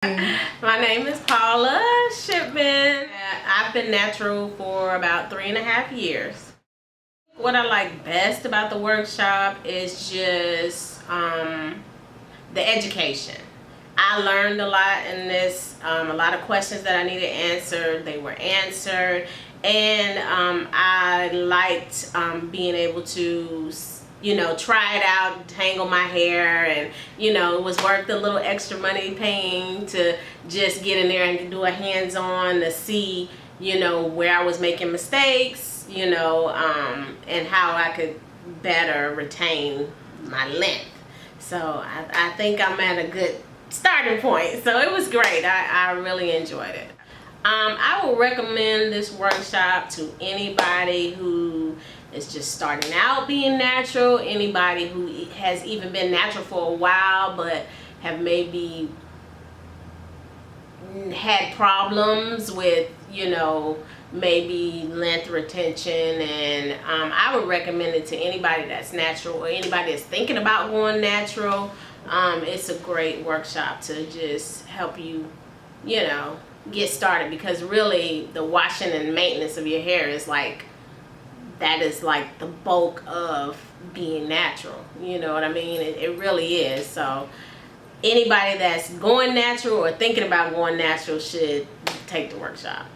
My name is Paula Shipman. I've been natural for about 3.5 years. What I like best about the workshop is just the education. I learned a lot in this. A lot of questions that I needed answered, they were answered. And I liked being able to try it out, tangle my hair, and it was worth the little extra money paying to just get in there and do a hands-on to see where I was making mistakes, and how I could better retain my length. So I think I'm at a good starting point. So it was great. I really enjoyed it. I will recommend this workshop to anybody who is just starting out being natural, anybody who has even been natural for a while but have maybe had problems with maybe length retention. And I would recommend it to anybody that's natural or anybody that's thinking about going natural. It's a great workshop to just help you get started, because really the washing and maintenance of your hair is like the bulk of being natural. You know what I mean? It really is. So anybody that's going natural or thinking about going natural should take the workshop.